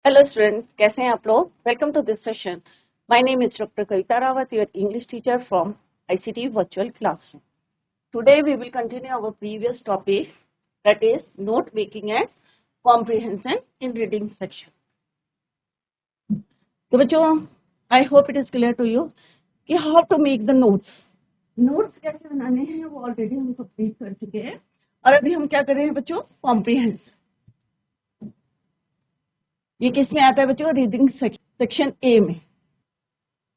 Hello students, कैसे हैं आप लोग। Welcome to this session. My name is doctor Kavita Rawat, your English teacher from ICT virtual classroom. Today we will continue our previous topic, that is note making and comprehension in reading section. तो बच्चों, I hope it is clear to you कि how to make the notes. Notes कैसे बनाने हैं वो already हम complete कर चुके हैं, और अभी हम क्या कर रहे हैं बच्चों, कॉम्प्रिहेंशन। ये किस में आता है बच्चों, रीडिंग सेक्शन ए में।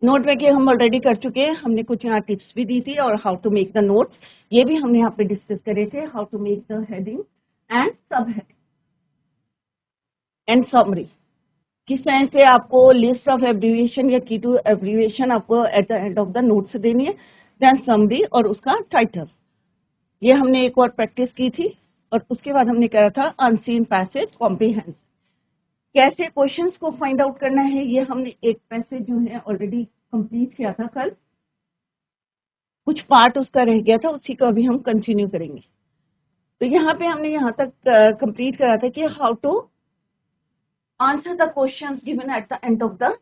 नोट मेकिंग हम ऑलरेडी कर चुके हैं, हमने कुछ यहाँ टिप्स भी दी थी, और how to make the notes ये भी हमने यहाँ पे डिस्कस करे थे। How to make the heading and subheading and summary. किस तरह से आपको लिस्ट ऑफ एब्रीविएशन या की टू एब्रीविएशन आपको at the end of the notes देनी है, देन समरी और उसका टाइटल। ये हमने एक और प्रैक्टिस की थी, और उसके बाद हमने कहा था अनसीन पैसेज कॉम्प्रिहेंस। कैसे क्वेश्चंस को फाइंड आउट करना है, ये हमने एक पैसेज जो है ऑलरेडी कंप्लीट किया था कल। कुछ पार्ट उसका रह गया था, उसी को अभी हम कंटिन्यू करेंगे। तो यहाँ पे हमने यहाँ तक कंप्लीट करा था कि how to answer the questions given at the end of the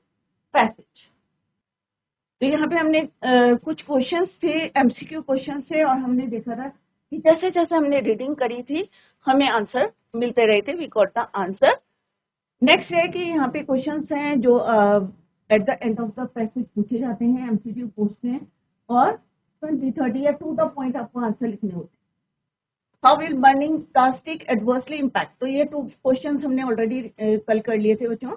passage. तो यहाँ पे हमने कुछ क्वेश्चंस थे, एमसीक्यू क्वेश्चंस थे, और हमने देखा था कि जैसे जैसे हमने रीडिंग करी थी हमें आंसर मिलते रहे थे, we got the answer. Next है कि यहाँ पे क्वेश्चंस हैं जो at the end of the passage पूछे जाते हैं, एमसीक्यू पूछते हैं, और 20-30 या टू द पॉइंट आपको आंसर लिखने होते हैं। How will burning plastic adversely impact, तो ये टू क्वेश्चन हमने ऑलरेडी कल कर लिए थे बच्चों,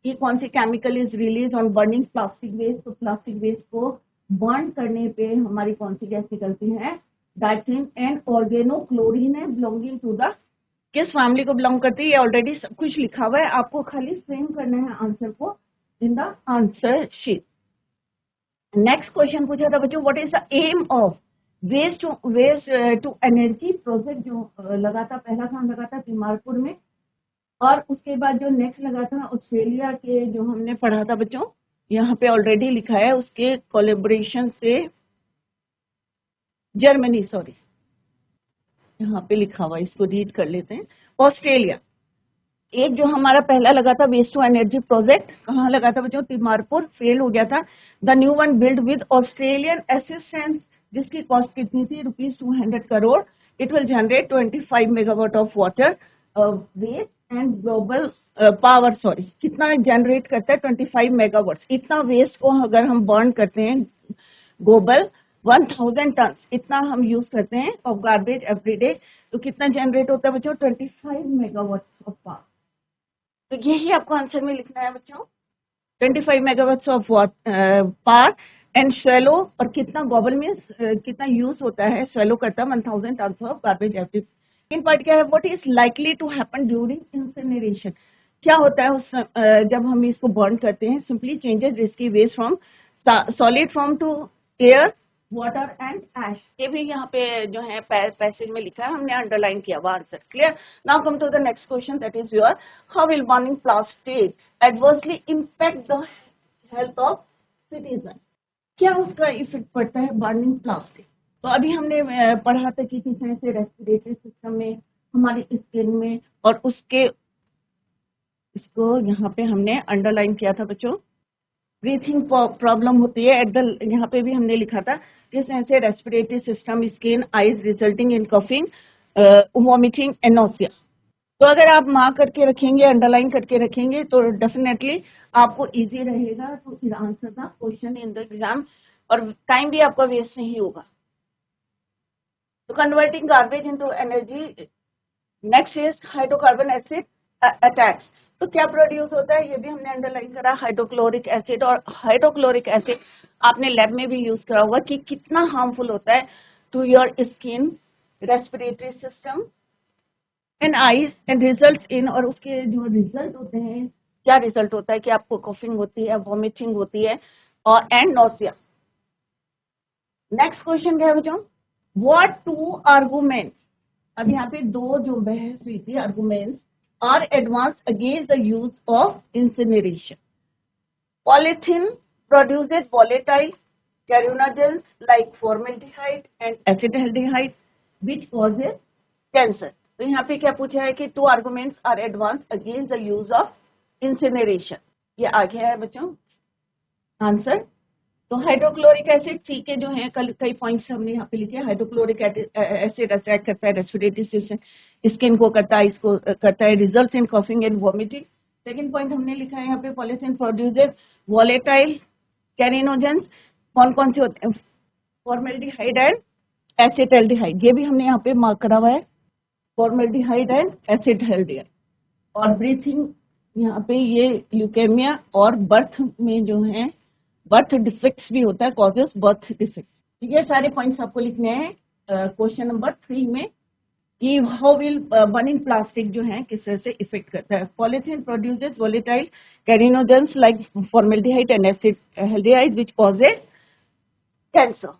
कि कौन सी chemical is release on burning plastic waste. तो प्लास्टिक वेस्ट को बर्न करने पे हमारी कौन सी गैस निकलती है, डाइथिन एंड ऑर्गेनोक्लोरीन है, बिलोंगिंग टू द किस फैमिली को बिलोंग करती है, ये ऑलरेडी सब कुछ लिखा हुआ है, आपको खाली फ्रेम करना है आंसर को in the answer sheet. Next question पूछा था बच्चों, what is the aim of waste to energy project, जो लगा था, पहला काम लगा था तिमारपुर में, और उसके बाद जो नेक्स्ट लगा था ऑस्ट्रेलिया के, जो हमने पढ़ा था बच्चों, यहाँ पे ऑलरेडी लिखा है, उसके कोलेबोरेशन से जर्मनी, सॉरी यहाँ पे लिखा हुआ, इसको रीड कर लेते हैं। ऑस्ट्रेलिया। एक जो हमारा पहला लगा था वेस्ट टू एनर्जी प्रोजेक्ट, कहाँ लगा था बच्चों, तिमारपुर, फेल हो गया था। The new one build with Australian assistance, जिसकी कॉस्ट कितनी थी, ₹200 crore. It will generate 25 megawatt of water waste and global power, sorry कितना जनरेट करता है, 25 मेगावाट। इतना वेस्ट को अगर हम बर्न करते हैं, ग्लोबल 1000 टन इतना हम यूज करते हैं ऑफ गार्बेज एवरीडे, तो कितना जनरेट होता है बच्चों, 25 मेगावाट ऑफ पावर। तो यही आपको आंसर में लिखना है बच्चों, 25 megawatts of power and swallow, और कितना ग्लोबल में कितना यूज होता है, स्वेलो करता है 1000 ton of garbage every. In part क्या है, what is likely to happen during incineration, क्या होता है उस जब हम इसको बर्न करते हैं, सिंपली चेंजेस इसकी waste from solid form to air, water and ash. ये भी यहाँ पे जो है पैसेज में लिखा है, हमने अंडरलाइन किया हुआ answer. Clear. Now come to the next question, that is your, how will burning plastic adversely impact the health of citizen, क्या उसका इफेक्ट पड़ता है बर्निंग प्लास्टिक। तो अभी हमने पढ़ा था कि किस तरह से रेस्पिरेटरी सिस्टम में, हमारी स्किन में, और उसके इसको यहाँ पे हमने अंडरलाइन किया था बच्चों, ब्रीथिंग प्रॉब्लम होती है एट द, यहाँ पे भी हमने लिखा था किस तरह से respiratory system, skin, eyes resulting in coughing, vomiting and nausea. तो अगर आप मार्क करके रखेंगे, अंडरलाइन करके रखेंगे, तो डेफिनेटली आपको इजी रहेगा to answer the question in the exam, और टाइम भी आपका वेस्ट नहीं होगा। तो converting garbage into energy, next is hydrocarbon acid attacks. तो क्या प्रोड्यूस होता है, ये भी हमने अंडरलाइन करा, हाइड्रोक्लोरिक एसिड। और हाइड्रोक्लोरिक एसिड आपने लैब में भी यूज करा होगा कि कितना हार्मफुल होता है to your skin, respiratory system and eyes and result in, और उसके जो रिजल्ट होते हैं, क्या रिजल्ट होता है कि आपको कफिंग होती है, वॉमिटिंग होती है, और एंड नोसिया। नेक्स्ट क्वेश्चन क्या है बच्चों, व्हाट टू आर्गुमेंट्स, अब यहाँ पे दो जो बहस हुई थी, arguments are advance against the use of incineration. Polythene produces volatile carcinogens like formaldehyde and acetaldehyde which causes cancer। तो यहाँ पे क्या पूछा है कि two arguments are advance against the use of incineration. ये आ गया है बच्चों आंसर। तो हाइड्रोक्लोरिक एसिड सी के जो है कल कई पॉइंट्स हमने यहाँ पे लिखे। हाइड्रोक्लोरिक एसिड अट्रैक्ट करता है रेस्पिरेटरी सिस्टम, स्किन को करता है, इसको करता है, result in coughing and vomiting. Second point हमने लिखा है यहाँ पे पॉलीथीन प्रोड्यूसेस वॉलेटाइल कैरिनोजेंस। कौन कौन से होते हैं? फॉर्मेल्डिहाइड एंड एसिटाल्डिहाइड, ये भी हमने यहाँ पे मार्क करा हुआ है, फॉर्मेल्डिहाइड एंड एसिटाल्डिहाइड। और ब्रीथिंग यहाँ पे ये ल्यूकेमिया और बर्थ में जो है बर्थ डिफेक्ट्स भी होता है, कॉजेस बर्थ डिफेक्ट्स। ये सारे पॉइंट्स आपको लिखने हैं क्वेश्चन नंबर 3 में कि हाउ विल बर्निंग प्लास्टिक जो है किस तरह से इफेक्ट करता है। Polythene produces volatile carcinogens like formaldehyde and acetaldehyde which causes cancer.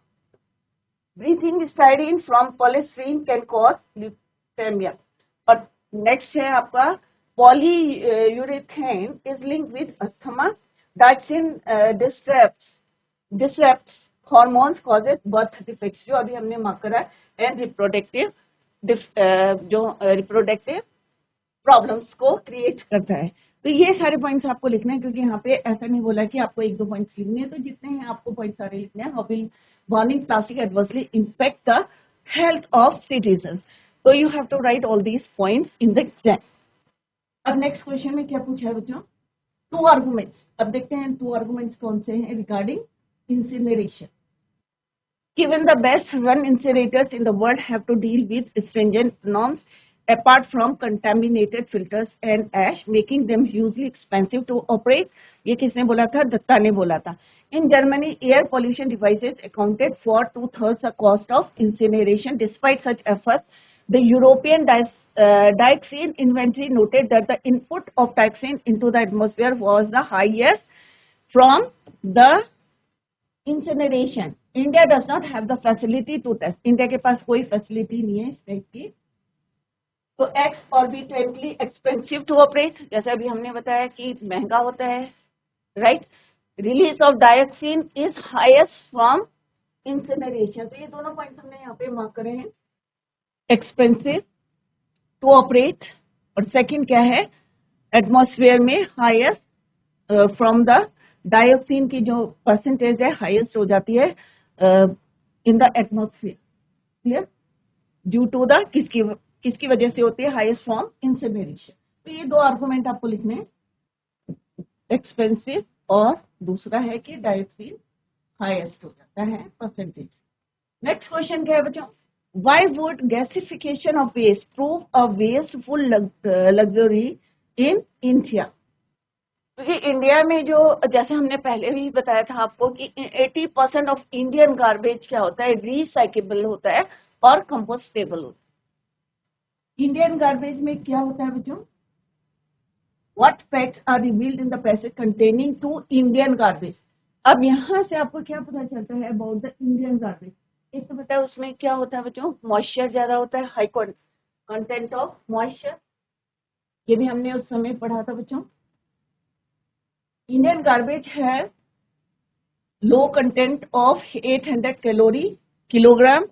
Breathing styrene from polystyrene can cause leukaemia. और नेक्स्ट है आपका polyurethane is linked with asthma. Dioxin disrupts hormones causes birth defects, जो अभी हमने mark करा है, and reproductive जो reproductive problems को क्रिएट करता है। तो ये सारे पॉइंट्स आपको लिखने हैं, क्योंकि यहाँ पे ऐसा नहीं बोला कि आपको एक दो पॉइंट्स लिखने हैं, तो जितने हैं आपको पॉइंट सारे लिखने हैं। How will burning plastic adversely impact the health of citizen. तो you have to write all these points in the exam. अब नेक्स्ट क्वेश्चन में क्या पूछा है बच्चों? Two arguments. अब देखते हैं टू आर्गुमेंट्स कौन से हैं regarding incineration. Given the best run incinerators in the world have to deal with stringent norms apart from contaminated filters and ash, making them hugely expensive to operate. ये किसने बोला था? दत्ता ने बोला था. In Germany, air pollution devices accounted for 2/3 the cost of incineration. Despite such efforts, the European dioxin inventory noted that the input of dioxin into the atmosphere was the highest from the incineration. India does not have the facility to test. India के पास कोई facility नहीं है इस type की। तो exorbitantly expensive to operate, जैसे अभी हमने बताया कि महंगा होता है, right. Release of dioxin is highest from incineration. तो ये दोनों पॉइंट्स हमने यहाँ पे मार्क करे हैं, एक्सपेंसिव टू ऑपरेट, और सेकंड क्या है? एटमॉस्फेयर में हाईएस्ट फ्रॉम द डायोक्सिन की जो परसेंटेज है हाईएस्ट हो जाती है in the atmosphere. Clear? Due to the किसकी वजह से होती है? Highest from incineration. तो ये दो आर्गुमेंट आपको लिखने हैं, एक्सपेंसिव और दूसरा है कि डायोक्सिन हाईएस्ट हो जाता है परसेंटेज। नेक्स्ट क्वेश्चन क्या है बच्चों? Why would gasification of waste prove a wasteful luxury in India? क्योंकि इंडिया में जो, जैसे हमने पहले भी बताया था आपको कि 80% ऑफ इंडियन गार्बेज क्या होता है? रिसाइकेबल होता है और कंपोस्टेबल होता है। इंडियन गार्बेज में क्या होता है बच्चों? What facts are revealed in the passage containing to Indian garbage? अब यहाँ से आपको क्या पता चलता है अबाउट द इंडियन गार्बेज? एक तो पता है उसमें क्या होता है बच्चों? मॉइस्चर ज्यादा होता है, हाई कंटेंट ऑफ मॉइस्चर। ये भी हमने उस समय पढ़ा था बच्चों। Indian garbage has low content of 800 calorie kilogram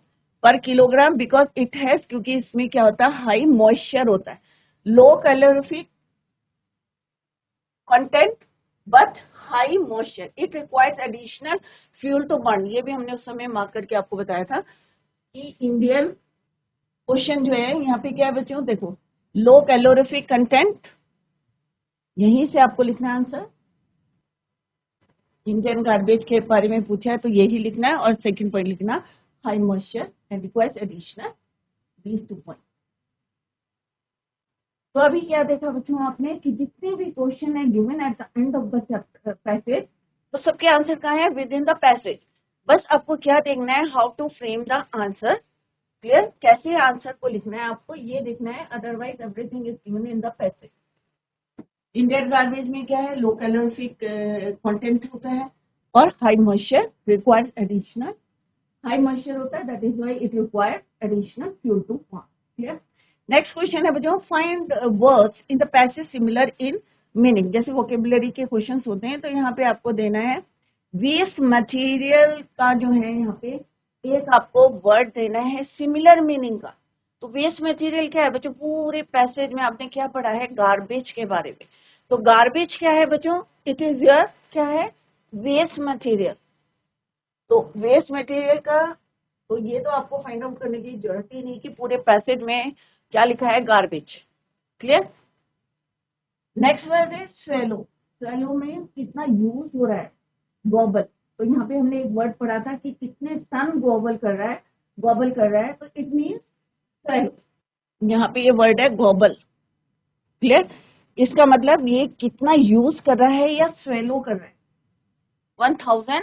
per kilogram because it has, क्योंकि इसमें क्या होता है? हाई मॉइस्चर होता है, low calorific content but high moisture. It requires additional fuel to burn. ये भी हमने उस समय मार्क करके आपको बताया था कि इंडियन क्वेश्चन जो है यहाँ पे क्या है बच्चों? देखो, लो कैलोरीफिक कंटेंट, यहीं से आपको लिखना है आंसर। इंडियन गार्बेज के बारे में पूछा है तो यही लिखना है, और सेकंड पॉइंट लिखना high moisture and requires additional, these 2 point. तो अभी क्या देखा बच्चों आपने कि जितने भी क्वेश्चन है given at the end of the passage, तो सबके आंसर कहाँ है? Within the passage. बस आपको क्या देखना है? How to frame the answer. Clear? कैसे आंसर को लिखना है आपको ये देखना है, otherwise everything is given in the passage. Indian garbage में क्या है? लो कैलोरीफिक कंटेंट होता है और high moisture, requires additional, high moisture होता है, that is why it requires additional fuel to form. Clear? Next question है बच्चों, find words in the passage similar in meaning. जैसे वोकेबुलरी के क्वेश्चंस होते हैं तो यहाँ पे आपको देना है वेस्ट मटेरियल का जो है यहाँ पे एक आपको वर्ड देना है सिमिलर मीनिंग का। तो वेस्ट मटेरियल क्या है बच्चों? पूरे पैसेज में आपने क्या पढ़ा है? गार्बेज के बारे में। तो गार्बेज क्या है बच्चों? इट इज योर क्या है? Waste material. तो वेस्ट मटेरियल का तो ये तो आपको फाइंड आउट करने की जरूरत ही नहीं कि पूरे पैसेज में क्या लिखा है, गार्बेज। क्लियर? नेक्स्ट वर्ड है स्वेलो। स्वेलो में कितना यूज हो रहा है, गॉबल। तो यहाँ पे हमने एक वर्ड पढ़ा था कि कितने टन गॉबल कर रहा है, गॉबल कर रहा है, तो इट मीन स्वेलो। यहाँ पे ये वर्ड है गॉबल। क्लियर? इसका मतलब ये कितना यूज कर रहा है या स्वेलो कर रहा है। 1000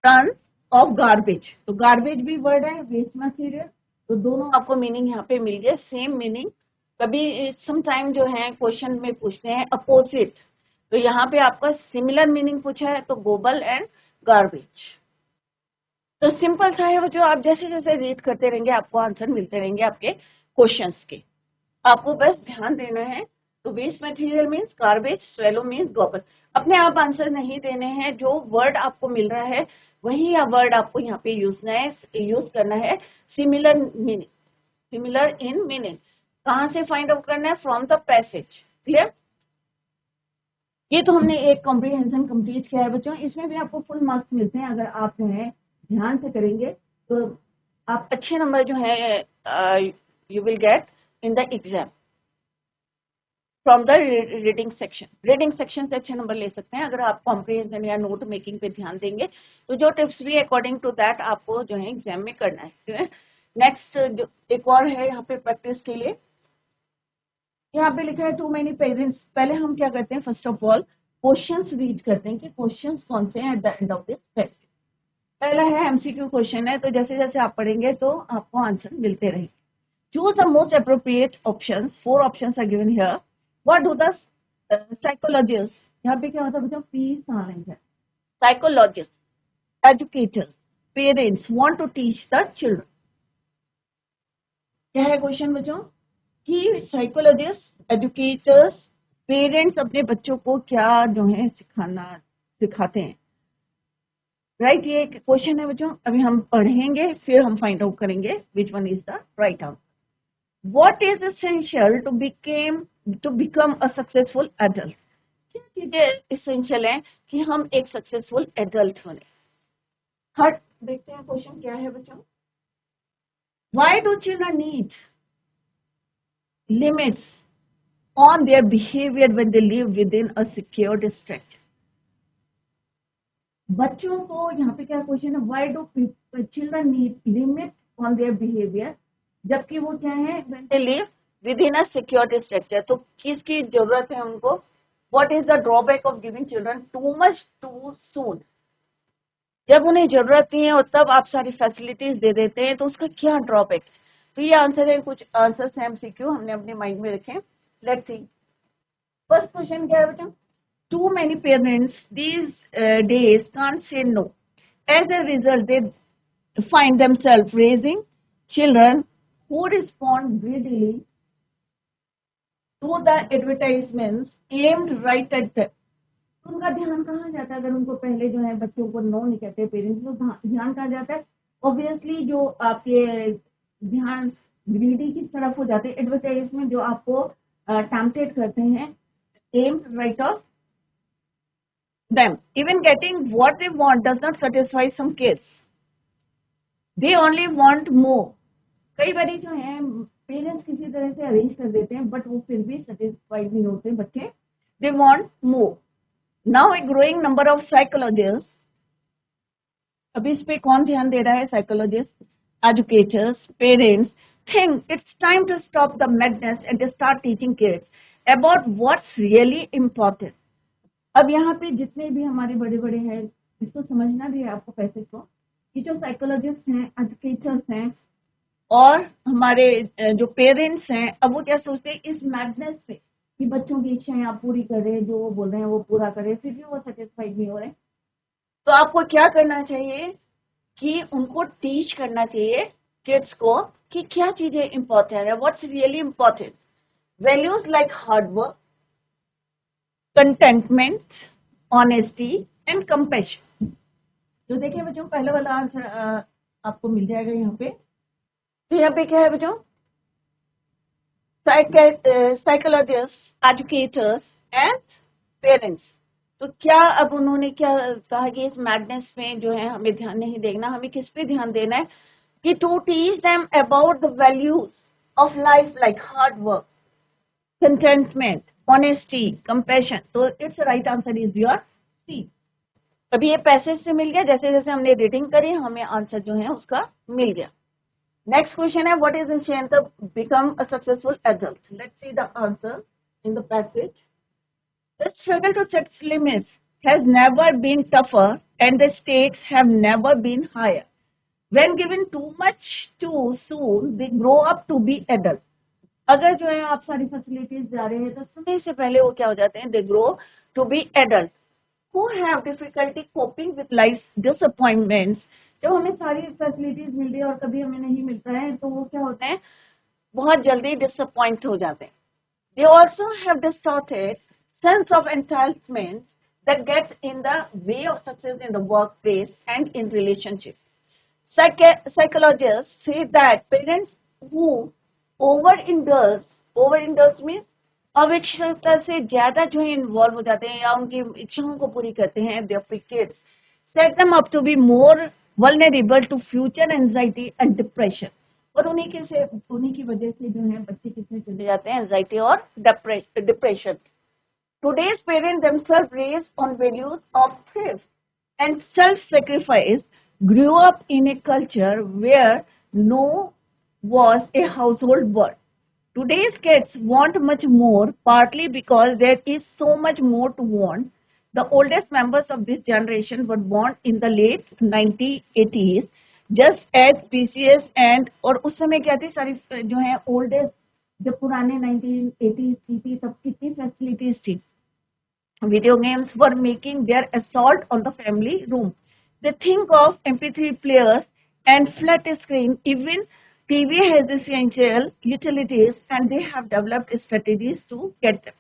टन ऑफ गार्बेज। तो गार्बेज भी वर्ड है, वेस्ट मटेरियल। तो दोनों आपको मीनिंग यहाँ पे मिल गए, सेम मीनिंग। कभी सम टाइम जो है क्वेश्चन में पूछते हैं अपोजिट, तो यहाँ पे आपका सिमिलर मीनिंग पूछा है, तो गोबल एंड गार्बेज। तो सिंपल सा है बच्चों, आप जैसे जैसे रीड करते रहेंगे आपको आंसर मिलते रहेंगे आपके क्वेश्चंस के। आपको बस ध्यान देना है। तो waste material means garbage, swallow means gobble. अपने आप आंसर नहीं देने हैं, जो वर्ड आपको मिल रहा है वही वर्ड आपको यहाँ पे यूज करना है। Similar meaning, similar in meaning. कहाँ से फाइंड आउट करना है? From the passage. क्लियर? ये तो हमने एक कॉम्प्रिहेंशन कंप्लीट किया है बच्चों। इसमें भी आपको फुल मार्क्स मिलते हैं अगर आप जो है ध्यान से करेंगे, तो आप अच्छे नंबर जो है you will get in the exam from the reading section. Reading section से अच्छे नंबर ले सकते हैं अगर आप कॉम्प्रिहेंशन या नोट मेकिंग पे ध्यान देंगे। तो जो टिप्स भी अकॉर्डिंग टू दैट आपको जो है एग्जाम में करना है। नेक्स्ट जो एक और है यहाँ पे प्रैक्टिस के लिए, यहाँ पे लिखा है टू मेनी पेरेंट्स। पहले हम क्या करते हैं, first of all questions read करते हैं कि क्वेश्चंस कौन से हैं eight the end of this text. पहला है एमसीक्यू क्वेश्चन है, तो जैसे जैसे आप पढ़ेंगे तो आपको आंसर मिलते रहेंगे। Choose the most appropriate options. 4 options are given here. What do the psychologist, यहाँ पे क्या होता है बच्चों, पी साइलेंट है। Psychologist, educators, parents want to teach the children. क्या है क्वेश्चन बच्चों कि साइकोलॉजिस्ट, एजुकेटर्स, पेरेंट्स अपने बच्चों को क्या जो है सिखाते हैं। राइट? ये एक क्वेश्चन है बच्चों। अभी हम पढ़ेंगे फिर हम फाइंड आउट करेंगे which one is the right answer. What is essential to become a successful adult. क्या चीजें एसेंशियल है कि हम एक सक्सेसफुल एडल्ट बने। हर देखते हैं क्वेश्चन क्या है बच्चों। Why do children need limits on their behavior when they live within a secured structure। बच्चों को यहाँ पे क्या क्वेश्चन है, why do children need limit on their behaviour, जबकि वो क्या है when they live with in a security structure. तो किसकी जरूरत है उनको? What is the drawback of giving children too much too सून। जब उन्हें जरूरत नहीं है और तब आप सारी फैसिलिटीज दे देते हैं, तो उसका क्या ड्रॉबैक। तो ये आंसर है, कुछ आंसर्स हैं एमसीक्यू, हमने अपने माइंड में रखे। Let's see. फर्स्ट क्वेश्चन क्या है बेटा, too many parents these days can't say no. As a result, they find themselves raising children who respond greedily to the advertisements aimed right at them. उनका ध्यान कहाँ जाता है? अगर उनको पहले जो है बच्चों को नो नहीं कहते पेरेंट्स, तो ध्यान कहाँ जाता है? ऑब्वियसली जो आपके ध्यान ग्रीडी की तरफ हो जाते हैं, एडवर्टाइजमेंट जो आपको टेम्पटेड करते हैं, aimed right of them. Even getting what they want does not satisfy some kids. They only want more. कई बारी जो है पेरेंट्स किसी तरह से अरेंज कर देते हैं, बट वो फिर भी सेटिस्फाइड नहीं होते बच्चे। They want more. Now a growing number of psychologist, अभी इस पे कौन ध्यान दे रहा है? Psychologist, educators, parents think it's time to stop the madness and start teaching kids about what's really important. अब यहाँ पे जितने भी हमारे बड़े बड़े हैं, इसको समझना भी है आपको पैसेज को, कि जो साइकोलॉजिस्ट हैं, एजुकेटर्स हैं और हमारे जो पेरेंट्स हैं, अब वो क्या सोचते हैं इस मैडनेस पे कि बच्चों की इच्छाएं आप पूरी करें, जो वो बोल रहे हैं वो पूरा करें, फिर भी वो सेटिस्फाइड नहीं हो रहे। तो आपको क्या करना चाहिए कि उनको टीच करना चाहिए किड्स को कि क्या चीजें इंपॉर्टेंट है, what's really important. Values like hard work, contentment, honesty and compassion. तो देखिए बच्चों, पहले वाला आंसर आपको मिल जाएगा यहाँ पे। तो यहाँ पे क्या है बच्चों, साइकोलॉजिस्ट, एजुकेटर्स, एंड पेरेंट्स। तो क्या अब उन्होंने क्या कहा कि इस मैडनेस में जो है हमें ध्यान नहीं देना, हमें किस पे ध्यान देना है कि to teach them about the values of life like hard work, contentment, honesty, compassion. तो its right answer is your C. अभी ये पैसेज से मिल गया, जैसे जैसे हमने रीडिंग करी हमें आंसर जो है उसका मिल गया। नेक्स्ट क्वेश्चन है what is the strength of become a successful adult. Let's see the answer in the passage. The struggle to set limits has never been tougher and the stakes have never been higher. When given too much too soon, they grow up to be adults. अगर जो है आप सारी facilities जा रहे हैं तो समय से पहले वो क्या हो जाते हैं, they grow to be adult who have difficulty coping with life's disappointments. जब हमें सारी फैसिलिटीज मिल रही है और कभी हमें नहीं मिलता है तो वो क्या होते हैं, बहुत जल्दी डिसअपॉइंट हो जाते हैं। They also have distorted sense of entitlement that gets in the way of success in the workplace and in relationships. Psychologists say that parents who overindulge means अविच्छता से ज्यादा जो है इन्वॉल्व हो जाते हैं या उनकी इच्छाओं को पूरी करते हैं, their kids set them up to be more vulnerable to future anxiety and depression. और उन्हीं की वजह से जो है बच्चे किसमें चले जाते हैं, एंजाइटी और depression. Today's parents themselves raised on values of thrift and self-sacrifice grew up in a culture where no was a household word. Today's kids want much more, partly because there is so much more to want. The oldest members of this generation were born in the late 1980s, just as PCS and और उस समय क्या थी सारी जो है oldest, जब पुराने 1980s की थी तब कितनी फैसिलिटीज थी। Video games were making their assault on the family room. They think of MP3 players and flat screen. Even TV has essential utilities and they have developed strategies to get them.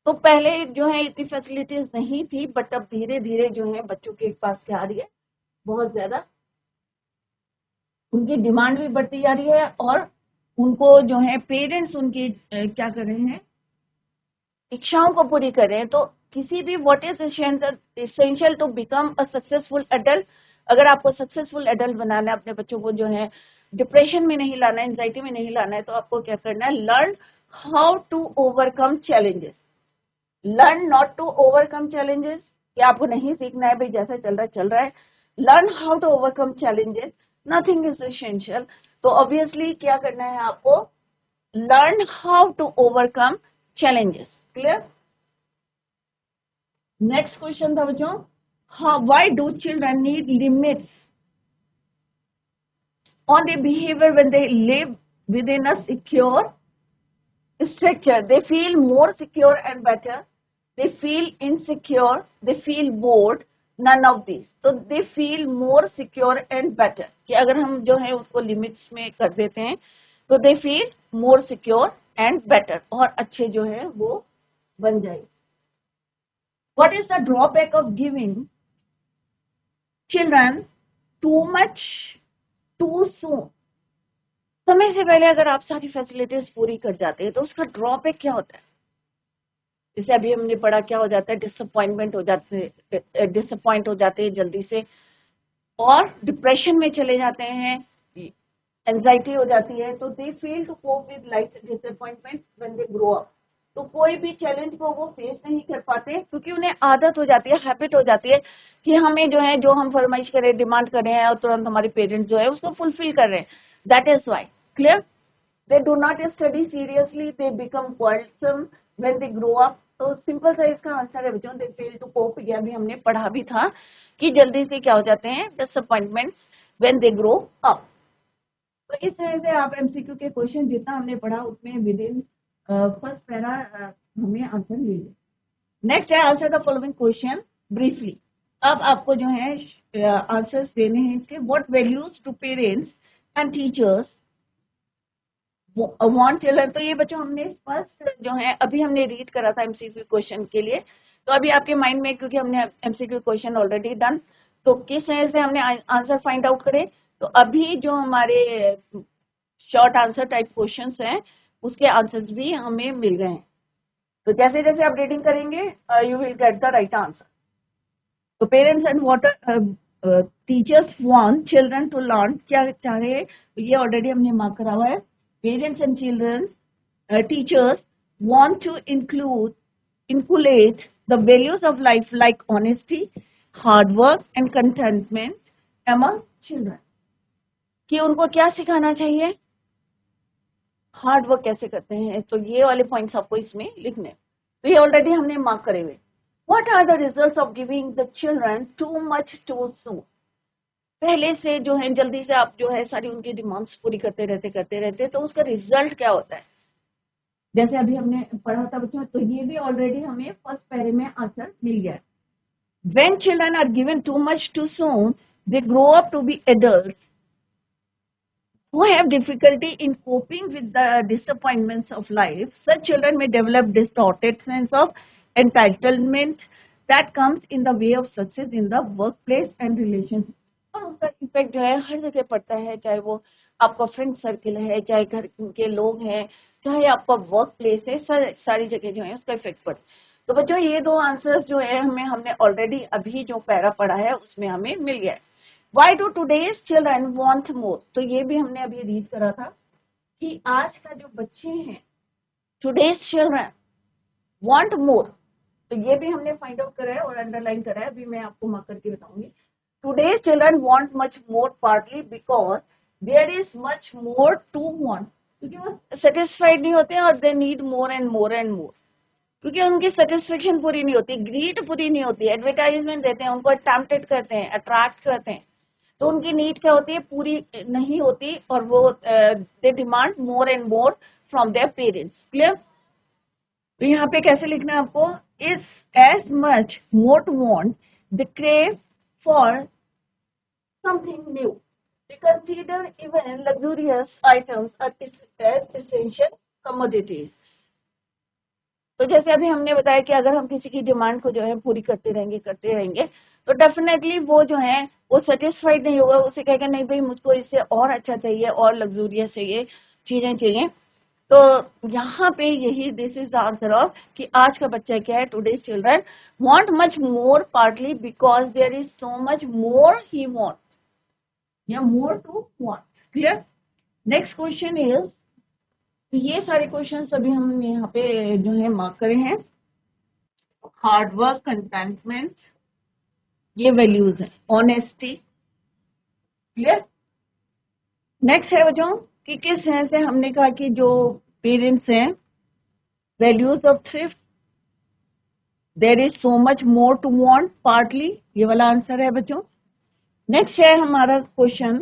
तो पहले जो है इतनी facilities नहीं थी, but अब धीरे धीरे जो है बच्चों के पास क्या आ रही है, बहुत ज्यादा उनकी डिमांड भी बढ़ती जा रही है और उनको जो है पेरेंट्स उनकी क्या कर रहे हैं, इच्छाओं को पूरी कर रहे हैं। तो किसी भी what is essential to become a successful adult, अगर आपको सक्सेसफुल एडल्ट बनाना है, अपने बच्चों को जो है डिप्रेशन में नहीं लाना है, एंजाइटी में नहीं लाना है, तो आपको क्या करना है, learn how to overcome challenges. Learn not to overcome challenges, कि आपको नहीं सीखना है भाई जैसा चल रहा है। Learn how to overcome challenges, nothing is essential. तो ऑब्वियसली क्या करना है आपको, learn how to overcome challenges. Clear. Next question था बच्चों, why do children need limits on their behavior when they live within a secure structure? They feel more secure and better. They feel insecure. They feel bored. None of these. So they feel more secure and better. कि अगर हम जो है उसको limits में कर देते हैं तो they feel more secure and better, और अच्छे जो है वो बन जाए। What is the drawback of giving children too much too soon? समय से पहले अगर आप सारी फैसिलिटीज पूरी कर जाते हैं तो उसका ड्रॉबैक क्या होता है, जैसे अभी हमने पढ़ा क्या हो जाता है, डिसअपॉइंट हो जाते हैं जल्दी से और डिप्रेशन में चले जाते हैं, एंजाइटी हो जाती है। तो they fail to cope with life disappointment when they grow up. तो कोई भी चैलेंज को वो फेस नहीं कर पाते क्योंकि उन्हें आदत हो जाती है, हैबिट हो जाती है कि हमें जो है जो हम फरमाइश करें, डिमांड कर रहे हैं और तुरंत हमारे पेरेंट्स जो है उसको फुलफिल कर रहे हैं। That is why. Clear. They do not study seriously, they become quarrelsome when they grow up. तो सिंपल सा इसका आंसर है बच्चों, दे फेल टू कोप। ये भी हमने पढ़ा भी था कि जल्दी से क्या हो जाते हैं, disappointments when they grow up. तो इस तरह से आप एमसीक्यू के क्वेश्चन जितना हमने पढ़ा उसमें विद इन फर्स्ट पैरा हमें आंसर मिल गए। नेक्स्ट है answer the following question briefly. अब आपको जो है आंसर्स देने हैं इसके। What values do parents and teachers want children. तो ये बच्चों हमने फर्स्ट जो है अभी हमने रीड करा था एमसीक्यू क्वेश्चन के लिए। तो अभी आपके माइंड में, क्योंकि हमने एमसीक्यू क्वेश्चन ऑलरेडी डन, तो किस तरह से हमने आंसर फाइंड आउट करें। तो अभी जो हमारे शॉर्ट आंसर टाइप क्वेश्चंस हैं उसके आंसर्स भी हमें मिल गए हैं। तो जैसे जैसे आप रीडिंग करेंगे you will get the right answer. तो parents and water teachers want children to learn, क्या चाह रहे हैं, तो ये ऑलरेडी हमने मार्क करा हुआ है। Parents and children teachers want to inculcate the values of life like honesty, hard work and contentment among children। कि उनको क्या सिखाना चाहिए, हार्ड वर्क कैसे करते हैं, तो ये वाले पॉइंट्स आपको इसमें लिखने। तो ये ऑलरेडी हमने मार्क करे हुए। What are the results of giving the children too much too soon. पहले से जो है जल्दी से आप जो है सारी उनकी डिमांड्स पूरी करते रहते तो उसका रिजल्ट क्या होता है, जैसे अभी हमने पढ़ा था बच्चों, तो ये भी ऑलरेडी हमें फर्स्ट पैरे में आंसर मिल गया। When children are given too much too soon, they grow up to be adults who have difficulty in coping with the disappointments of life. Such children may develop distorted sense of entitlement that comes in the way of success in the workplace and relationship। और उसका effect जो है हर जगह पड़ता है, चाहे वो आपका फ्रेंड सर्किल है, चाहे घर के लोग हैं, चाहे आपका वर्क प्लेस है, सारी जगह जो है उसका इफेक्ट पड़ता है। तो बच्चों ये दो आंसर्स जो है हमने ऑलरेडी अभी जो पैरा पढ़ा है उसमें हमें मिल गया है। Why do today's children want more? तो ये भी हमने अभी रीड करा था कि आज का जो बच्चे हैं, today's children want more, तो ये भी हमने फाइंड आउट करा है और अंडरलाइन करा है, अभी मैं आपको मार्क करके बताऊंगी। Today's children want much more partly because there is much more to want, क्योंकि वो सेटिस्फाइड नहीं होते हैं और they need more and more and मोर, क्योंकि उनकी सेटिस्फेक्शन पूरी नहीं होती, ग्रीड पूरी नहीं होती, एडवर्टाइजमेंट देते हैं, उनको टेम्पटेड करते हैं, अट्रैक्ट करते हैं, तो उनकी नीड क्या होती है, पूरी नहीं होती, और वो they demand more and more from their parents. Clear. तो यहाँ पे कैसे लिखना है आपको, is as much more to want, they crave for something new, they consider even luxurious items as essential commodities. तो जैसे अभी हमने बताया कि अगर हम किसी की डिमांड को जो है पूरी करते रहेंगे तो डेफिनेटली वो जो है वो सेटिस्फाइड नहीं होगा, उसे कहेगा नहीं भाई मुझको इससे और अच्छा चाहिए, और लग्जूरियस चाहिए, चीजें चाहिए। तो यहाँ पे यही this is the answer of कि आज का बच्चा क्या है, today's children want much more partly because there is so much more he want, या more to want. Clear. Next question is, तो ये सारे क्वेश्चन अभी हम यहाँ पे जो है मार्क करे हैं। हार्ड वर्क, कंटेंटमेंट, ये वैल्यूज है, ऑनेस्टी। क्लियर। नेक्स्ट है बच्चों कि किस तरह से हमने कहा कि जो पेरेंट्स हैं, values of thrift, there is so much more to want, partly, ये वाला आंसर है बच्चों। नेक्स्ट है हमारा question,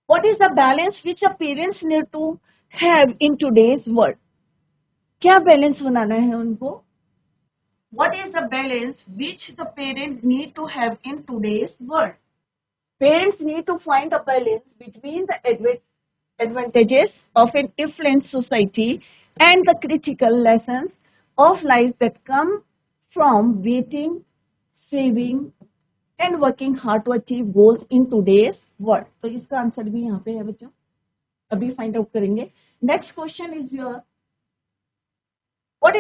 what is the balance which the parents need to have in today's world, क्या बैलेंस बनाना है उनको, what is the balance which the parents need to have in today's world? Parents need to find a balance between the advantages of an affluent society and the critical lessons of life that come from waiting, saving and working hard to achieve goals in today's world। तो इसका answer भी यहाँ पे है बच्चों, अभी find out करेंगे। Next question is your, what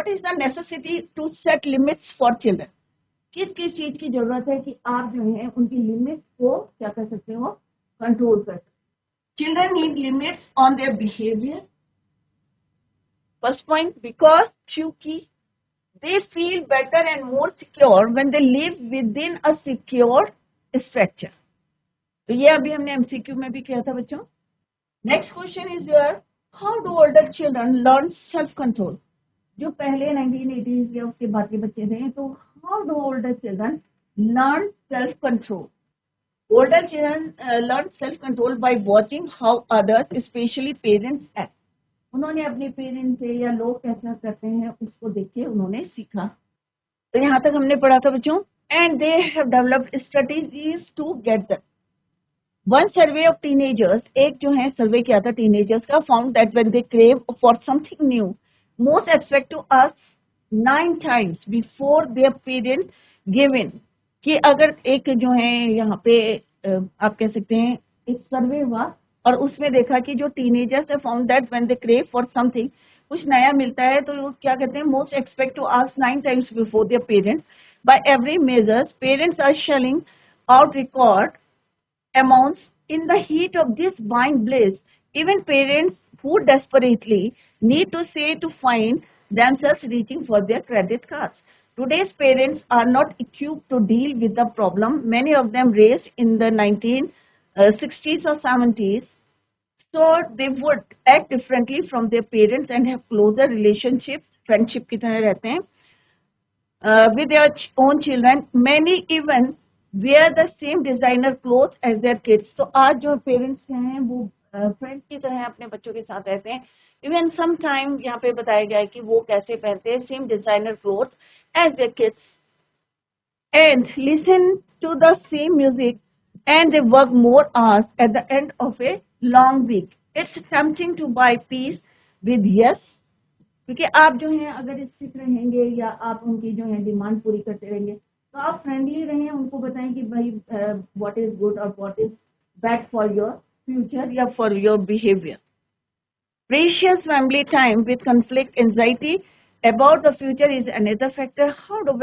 is the necessity to set limits for children. किस किस चीज की जरूरत है कि आप जो है उनकी लिमिट्स को क्या कर सकते हो, कंट्रोल कर सकते। Children need limits on their behaviour, first point, because क्योंकि they feel better and more secure when they live with in a secure structure. तो ये अभी हमने एमसीक्यू में भी किया था बच्चों। Next question is your, how do older children learn self control. जो पहले 1980s या उसके बाद के बच्चे थे, तो how do older children learn self control. Older children learn self control by watching how others specially parents act. उन्होंने अपने पेरेंट्स से या लोग कैसा करते हैं उसको देख के उन्होंने सीखा। तो यहाँ तक हमने पढ़ा था बच्चों, and they have developed strategies to get that. One survey of teenagers, एक जो है सर्वे किया था टीनेजर्स का, found that when they crave for something new, most expect to ask 9 times before their parent give in. कि अगर एक जो है यहाँ पे आप कह सकते हैं एक सर्वे हुआ और उसमें देखा कि जो टीनेजर्स है found that when they crave for something, कुछ नया मिलता है तो वो क्या कहते हैं, most expect to ask 9 times before their parents by every measures parents are shelling out record amounts in the heat of this buying bliss. Even parents who desperately need to say to find themselves reaching for their credit cards. Today's parents are not equipped to deal with the problem. Many of them raised in the 1960s or 70s, so they would act differently from their parents and have closer relationships, friendship की तरह रहते हैं with their own children. Many even wear the same designer clothes as their kids. तो आज जो parents हैं वो friends की तरह अपने बच्चों के साथ रहते हैं. इवन सम टाइम यहाँ पे बताया गया है कि वो कैसे पहनते हैं same designer clothes as their kids and listen to the same music, and they work more hours at the end of a long week. It's tempting to buy peace with yes, क्योंकि आप जो हैं अगर स्थित रहेंगे या आप उनकी जो है डिमांड पूरी करते रहेंगे तो आप फ्रेंडली रहें, उनको बताएं कि भाई व्हाट इज गुड और what is bad for your future या for your behaviour. Precious family time with conflict, anxiety about the future is another factor. How do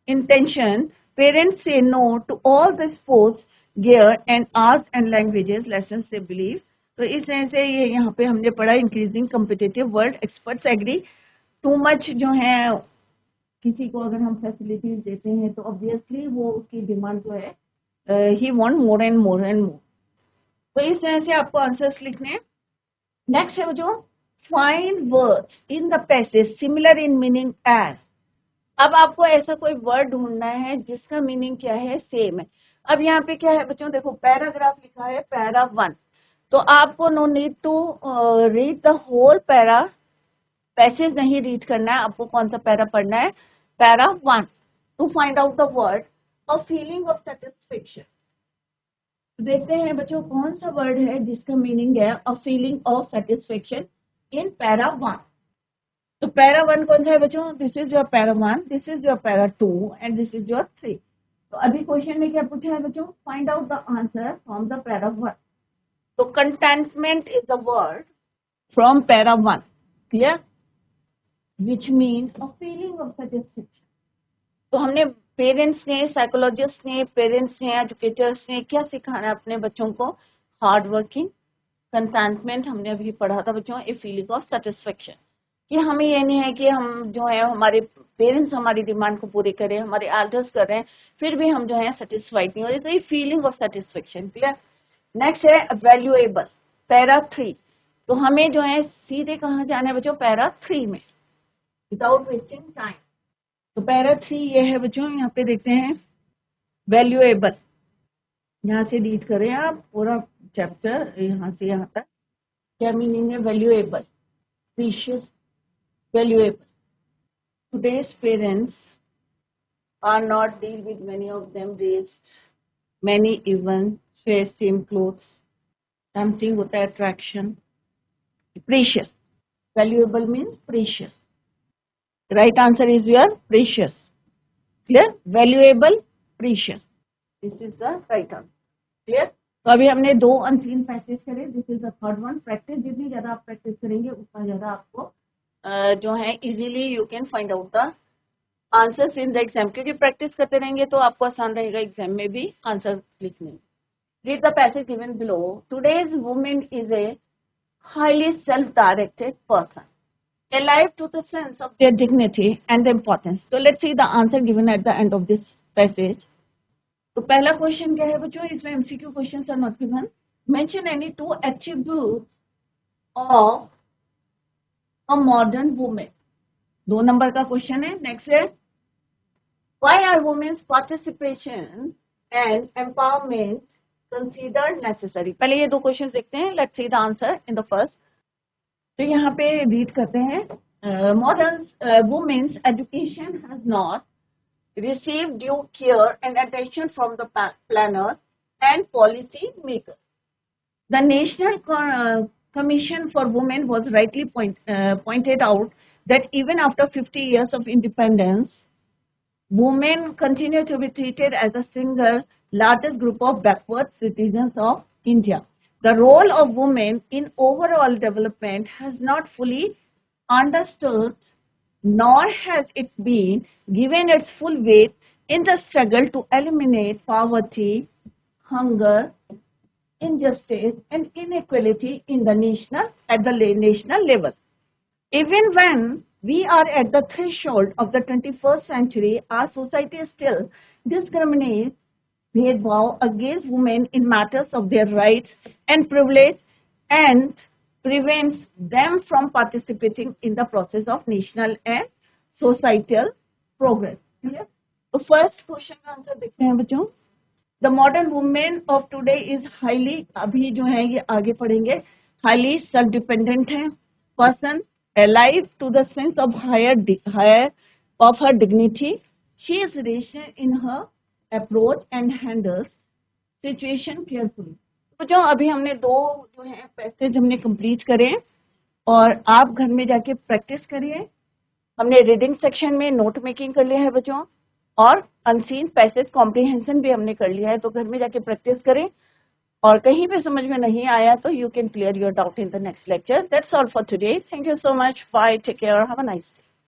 intention parents say no to all the sports, gear and arts and languages lessons they believe. तो इस तरह से ये यहाँ पे हमने पढ़ा increasing competitive world. Experts agree too much जो है किसी को अगर हम फैसिलिटीज देते हैं तो ऑब्वियसली वो उसकी डिमांड जो है he want more and more and मोर. तो इस तरह से आपको आंसर्स लिखने हैं. नेक्स्ट है जो find words in the passage similar in meaning as. अब आपको ऐसा कोई वर्ड ढूंढना है जिसका मीनिंग क्या है, सेम है. अब यहाँ पे क्या है बच्चों, देखो पैराग्राफ लिखा है पैरा 1, तो आपको no need to read the whole para, passage नहीं रीड करना है. आपको कौन सा पैरा पढ़ना है, para 1, to find out the word a feeling of satisfaction. देखते हैं बच्चों कौन सा वर्ड है जिसका मीनिंग है a feeling of satisfaction in para 1. तो पैरा 1 कौन सा है बच्चों, this is your para 1, this is your para 2 and this is your 3. तो अभी क्वेश्चन में क्या पूछा है बच्चों, find out the answer from the para 1. तो contentment is the word from para 1, clear, which mean a feeling of satisfaction. तो हमने पेरेंट्स ने, साइकोलॉजिस्ट ने, पेरेंट्स ने, एजुकेटर्स ने क्या सिखाना है अपने बच्चों को, हार्ड वर्किंग. कंटेंटमेंट हमने अभी पढ़ा था बच्चों, ए फीलिंग ऑफ सेटिस्फेक्शन, कि हमें ये नहीं है कि हम जो है हमारे पेरेंट्स हमारी डिमांड को पूरी करें, हमारे ऑर्डर्स कर रहे हैं फिर भी हम जो है सेटिस्फाइड नहीं हो रहे, तो ये feeling of satisfaction, clear. Next है वैल्यूएबल, पैरा 3. तो हमें जो है सीधे कहाँ जाना है बच्चों, पैरा 3 में, विदाउट वेस्टिंग टाइम. तो पैरा 3 ये है बच्चों, यहाँ पे देखते हैं वैल्यूएबल. यहाँ से रीड करें आप पूरा चैप्टर यहाँ से यहाँ तक. क्या मीनिंग है valuable, precious, valuable. Today's parents are not deal with, many of them raised, many even wear same clothes. Tempting होता है attraction. Precious, valuable means precious. The right answer is your precious. Clear? Valuable, precious. This is the right answer. Clear? तो अभी हमने 2 and 3 practice करे. This is the third one. Practice जितनी ज्यादा आप practice करेंगे उतना ज्यादा आपको जो है easily you can find out the answers in the exam, क्योंकि प्रैक्टिस करते रहेंगे तो आपको आसान रहेगा एग्जाम में भी आंसर लिखने में. Read the passage given below. Today's women is a highly self directed person, alive to the sense of their dignity and the importance. So let's see the answer given at the end of this passage. तो पहला question क्या है बच्चों, इसमें MCQ questions are not given. Mention any 2 attributes of a modern women. 2 number का question है. Next है why are women's participation and empowerment considered necessary. पहले ये 2 क्वेश्चन देखते हैं. Let's see the answer in the first. तो यहाँ पे रीड करते हैं. Modern women's education has not received due care and attention from the planners and policy makers. The National Commission for Women was rightly pointed out that even after 50 years of independence, women continue to be treated as a single largest group of backward citizens of India. The role of women in overall development has not fully understood, nor has it been given its full weight in the struggle to eliminate poverty, hunger, injustice, and inequality in the national level. Even when we are at the threshold of the 21st century, our society still discriminates bhedbhav against women in matters of their rights and privilege and prevents them from participating in the process of national and societal progress. Clear? तो first question का answer देखते हैं बच्चों. The modern woman of today is highly, अभी जो है ये आगे पढ़ेंगे, highly self-dependent है, person alive to the sense of higher of her dignity. She is rational in her approach and handles situation carefully. तो जो अभी हमने दो जो है पैसेज हमने कंप्लीट करे और आप घर में जाके प्रैक्टिस करिए. हमने रीडिंग सेक्शन में नोट मेकिंग कर लिया है बच्चों और अनसीन पैसेज कॉम्प्रिहेंशन भी हमने कर लिया है. तो घर में जाके प्रैक्टिस करें और कहीं पे समझ में नहीं आया तो you can clear your doubt in the next lecture. That's all for today. Thank you so much. Bye. Take care. Have a nice day.